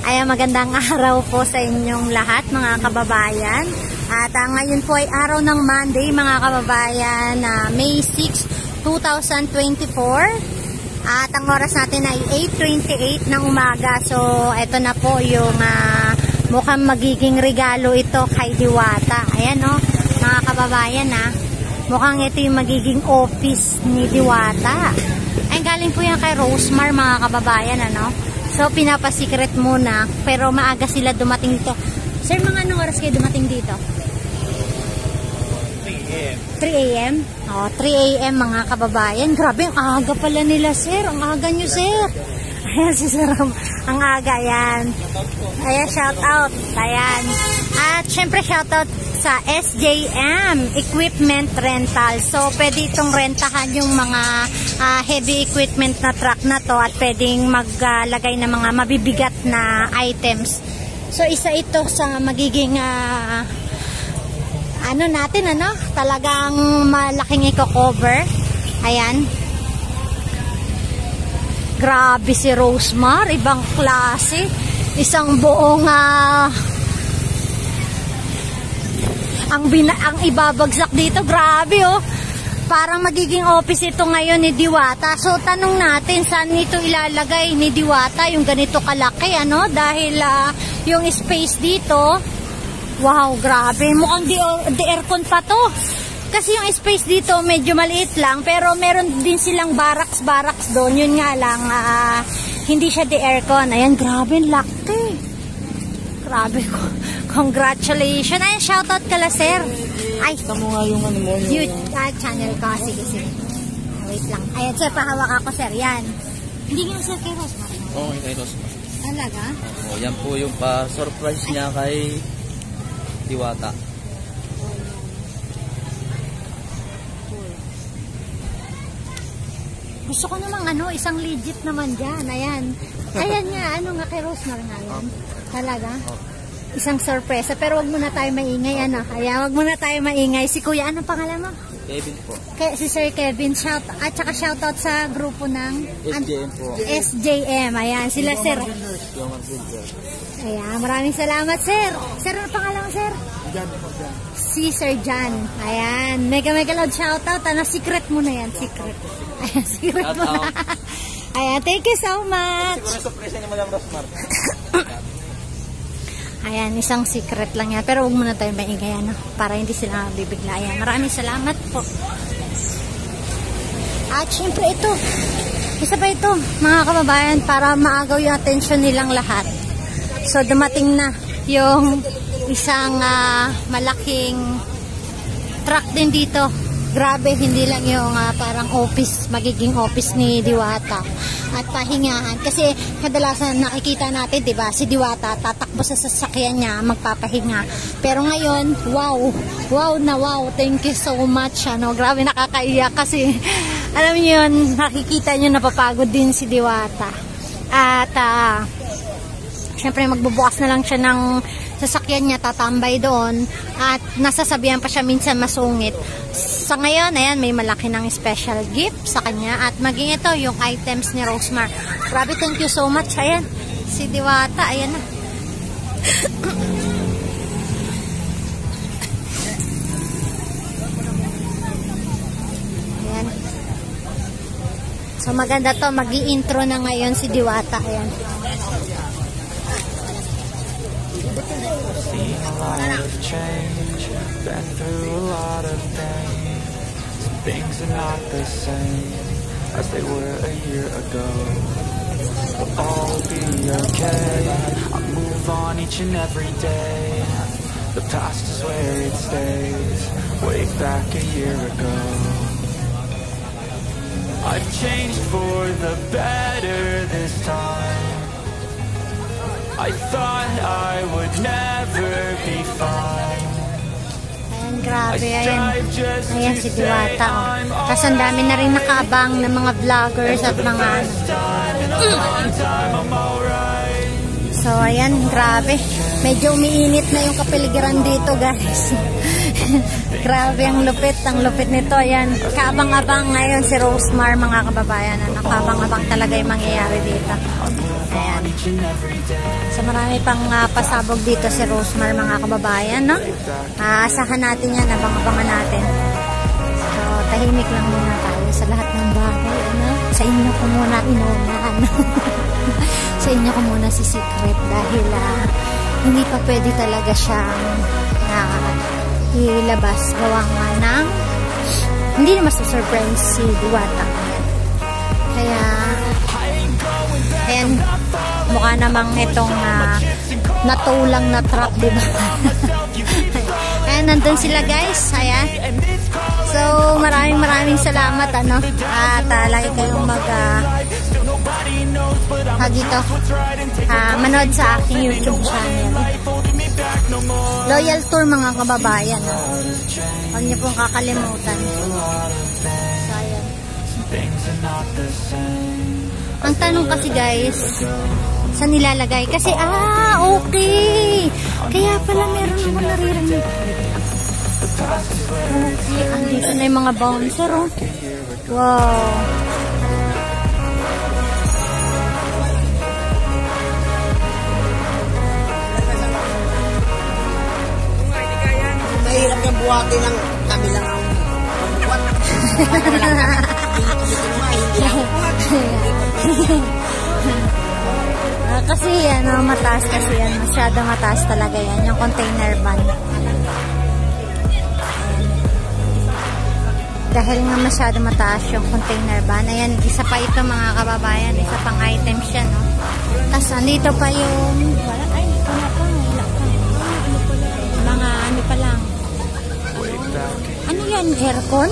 Ayan, magandang araw po sa inyong lahat mga kababayan. At ngayon po ay araw ng Monday mga kababayan, May 6, 2024. At ang oras natin ay 8:28 ng umaga. So eto na po yung mukhang magiging regalo ito kay Diwata. Ayan o mga kababayan, mukhang ito yung magiging office ni Diwata. Ay galing po yan kay Rosemar mga kababayan, ano. So, pinapa-secret muna. Pero maaga sila dumating dito. Sir, mga anong oras kayo dumating dito? 3 a.m. 3 a.m. mga kababayan. Grabe, ang aga pala nila, sir. Ang aga nyo, sir. Ayan, si sir. Ang aga, yan. Ayan, shout out. Ayan. At, syempre, shout out sa SJM Equipment Rental. So, pwede itong rentahan yung mga heavy equipment na truck na to at pwedeng maglagay ng mga mabibigat na items. So, isa ito sa magiging talagang malaking i-cover. Ayan. Grabe si Rosemar. Ibang klase. Isang buong ang ibabagsak dito, grabe oh. Parang magiging office ito ngayon ni Diwata. So tanong natin, saan ito ilalagay ni Diwata yung ganito kalaki, ano? Dahil yung space dito, wow, grabe. Mukhang di aircon pa to. Kasi yung space dito medyo maliit lang, pero meron din silang barracks doon. Yun nga lang, hindi siya di aircon. Ayan, grabe, laki. Grabe ko. Congratulations. Ay, shoutout ka la, sir. Ay, tamo nga yung ano mo. channel ko. Sige. Wait lang. Ayan, sir, pahawak ako, sir. Yan. Hindi nga, sir, kay Rosemar. Oo, kay Rosemar. Talaga? Oo, yan po yung pa-surprise niya kay Diwata. Gusto ko namang isang legit naman dyan. Ayan. Ayan nga, nga kay Rosemar nga yan. Talaga? Isang sorpresa. Pero wag muna tayo maingay, Ayan, wag muna tayo maingay. Si Kuya, anong pangalan mo? Kevin po. Si Sir Kevin. At saka shoutout sa grupo ng SJM po. SJM. Ayan, sila Sir. Ayan, maraming salamat, Sir. Sir, anong pangalan mo, Sir? Jan. Si Sir Jan. Ayan, mega loud shoutout. Secret mo na yan, secret. Ayan, secret mo na. Ayan, thank you so much. Siguro surprise ni Madam Rosemar. Ayan, isang secret lang yan. Pero huwag muna tayo maingay, para hindi sila bibigla. Ayan, maraming salamat po. At syempre ito, isa pa ito, mga kababayan, para maagaw yung attention nilang lahat. So, dumating na yung isang malaking truck din dito. Grabe, hindi lang yung parang office, magiging office ni Diwata at pahingahan. Kasi kadalasan nakikita natin, diba, si Diwata tatakbo sa sasakyan niya, magpapahinga. Pero ngayon, wow, thank you so much. Grabe, nakakaiyak kasi, alam niyo yun, nakikita niyo napapagod din si Diwata. At, syempre magbubukas na lang siya ng sasakyan niya, tatambay doon at nasasabihan pa siya minsan masungit. Sa ngayon, ayan, may malaki ng special gift sa kanya at maging ito yung items ni Rosemar. Grabe, thank you so much. Ayan, si Diwata, ayan na. Ayan. So maganda to, mag-i-intro na ngayon si Diwata. Ayan. Seen a lot of change, been through a lot of pain. Some things are not the same as they were a year ago. But all will be okay, I move on each and every day. The past is where it stays, way back a year ago. I've changed for the better this time. I thought I would never be fine. Ayan, grabe. Ayan si Diwata. Kasi ang dami na rin nakaabang ng mga vloggers at mga So, ayan, grabe. Medyo umiinit na yung kapaligiran dito, guys. Grabe, ang lupit nito. Ayan, kaabang-abang ngayon si Rosemar, mga kababayan. Nakabang-abang talaga yung mangyayari dito. Ayan. So marami pang pasabog dito si Rosemar, mga kababayan, no? Asahan natin yan, abang-abangan natin. So tahimik lang muna tayo sa lahat ng bagay, ano? Sa inyo ko muna inunahan. Sa inyo ko muna si Secret dahil hindi pa pwede talaga siyang ilabas gawa nga ng hindi na masusurprise si Diwata. Kaya ayan, mukha namang itong natulang na trap, diba? Ayan, nandun sila guys. Ayan. So maraming salamat, ano, at lagi kayong manood sa aking YouTube channel. Loyal Tour, mga kababayan, no? Huwag niyo pong kakalimutan. So ayan. Ang tanong kasi guys, saan nilalagay? Kasi okay, kaya pala meron ako naririnig. Okay, andito na yung mga bouncer, oh. Wow. Mahirap yung buhati ng kabilang buhat. Kasi yan, mataas kasi yan. Masyado mataas talaga yan. Yung container van. Dahil nga masyado mataas yung container van. Ayan, isa pa ito, mga kababayan. Isa pang item siya, no? Tapos andito pa yung wala, ay, ito na pa. Wala pa. Mga ano pa lang. Ano yan? Aircon?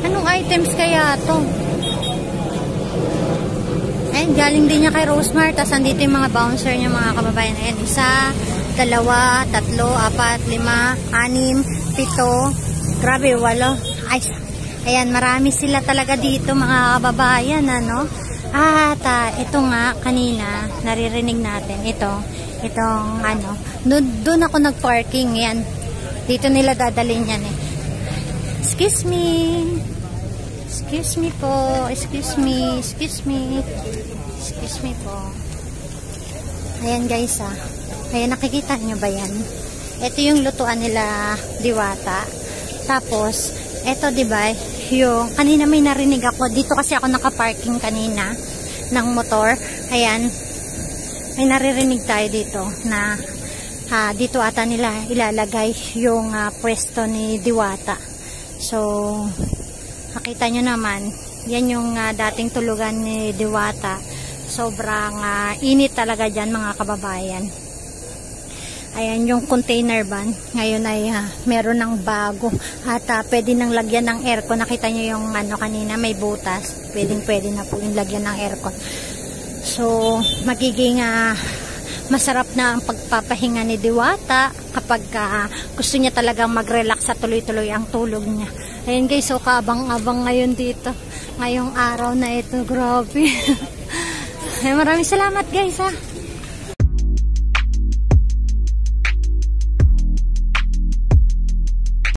Anong items kaya to? Ayan, galing din niya kay Rosemar. Tapos andito yung mga bouncer niya, mga kababayan. Ayan, 1, 2, 3, 4, 5, 6, 7. Grabe, 8. Ay, ayan, marami sila talaga dito, mga kababayan, ano? At ito nga, kanina, naririnig natin, itong ano, doon ako nag-parking, yan. Dito nila dadalhin yan, eh. Excuse me. Excuse me po. Excuse me. Excuse me. Excuse me po. Ayan guys, ayan, nakikita nyo ba yan? Ito yung lutuan nila Diwata. Tapos, ito diba, yung kanina may narinig ako. Dito kasi ako nakaparking kanina ng motor. Ayan, may naririnig tayo dito na dito ata nila ilalagay yung pwesto ni Diwata. So, makita nyo naman, yan yung dating tulugan ni Diwata. Sobrang init talaga dyan, mga kababayan. Ayan yung container van. Ngayon ay meron ng bago. At pwede nang lagyan ng aircon. Nakita nyo yung ano kanina, may butas. Pwede na po yung lagyan ng aircon. So, magiging masarap na ang pagpapahinga ni Diwata kapag gusto niya talagang mag-relax at tuloy-tuloy ang tulog niya. Ayun guys, so kaabang-abang ngayon dito. Ngayong araw na ito, grabe. Maraming salamat guys,